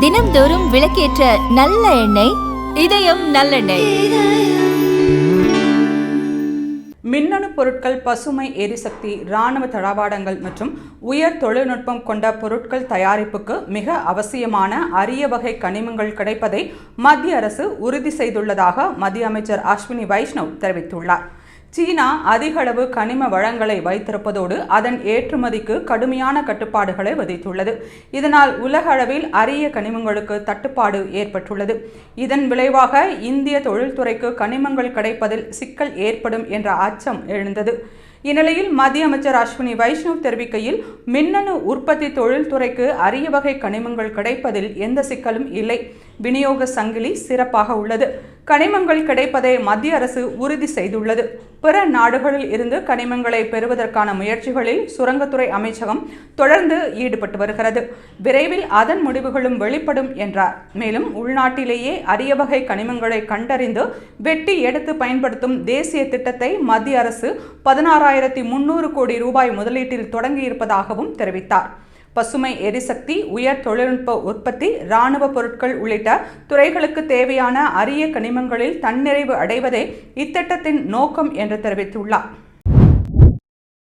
தினம்தோறும் விளக்கேற்ற நல்ல எண்ணெய் இதயம் நல்லெண்ணெய். மின்னணு பொருட்கள், பசுமை எரிசக்தி, இராணுவ தளவாடங்கள் மற்றும் உயர் தொழில்நுட்பம் கொண்ட பொருட்கள் தயாரிப்புக்கு மிக அவசியமான அரிய வகை கனிமங்கள் கிடைப்பதை மத்திய அரசு உறுதி செய்துள்ளதாக மத்திய அமைச்சர் அஸ்வினி வைஷ்ணவ் தெரிவித்துள்ளார். சீனா அதிக அளவு கனிம வளங்களை வைத்திருப்பதோடு அதன் ஏற்றுமதிக்கு கடுமையான கட்டுப்பாடுகளை விதித்துள்ளது. இதனால் உலக அளவில் அரிய கனிமங்களுக்கு தட்டுப்பாடு ஏற்பட்டுள்ளது. இதன் விளைவாக இந்திய தொழில்துறைக்கு கனிமங்கள் கிடைப்பதில் சிக்கல் ஏற்படும் என்ற அச்சம் எழுந்தது. இந்நிலையில் மத்திய அமைச்சர் அஸ்வினி வைஷ்ணவ் தெரிவிக்கையில், மின்னணு உற்பத்தி தொழில்துறைக்கு அரிய வகை கனிமங்கள் கிடைப்பதில் எந்த சிக்கலும் இல்லை. விநியோக சங்கிலி சிறப்பாக உள்ளது. கனிமங்கள் கிடைப்பதை மத்திய அரசு உறுதி செய்துள்ளது. பிற நாடுகளில் இருந்து கனிமங்களை பெறுவதற்கான முயற்சிகளில் சுரங்கத்துறை அமைச்சகம் தொடர்ந்து ஈடுபட்டு வருகிறது. விரைவில் அதன் முடிவுகளும் வெளிப்படும் என்றார். மேலும் உள்நாட்டிலேயே அரிய வகை கனிமங்களை கண்டறிந்து வெட்டி எடுத்து பயன்படுத்தும் தேசிய திட்டத்தை மத்திய அரசு 16,300 கோடி ரூபாய் முதலீட்டில் தொடங்கியிருப்பதாகவும் தெரிவித்தார். பசுமை எரிசக்தி, உயர் தொழில்நுட்ப உற்பத்தி, இராணுவ பொருட்கள் உள்ளிட்ட துறைகளுக்கு தேவையான அரிய கனிமங்களில் தன்னிறைவு அடைவதே இத்திட்டத்தின் நோக்கம் என்று தெரிவித்துள்ளார்.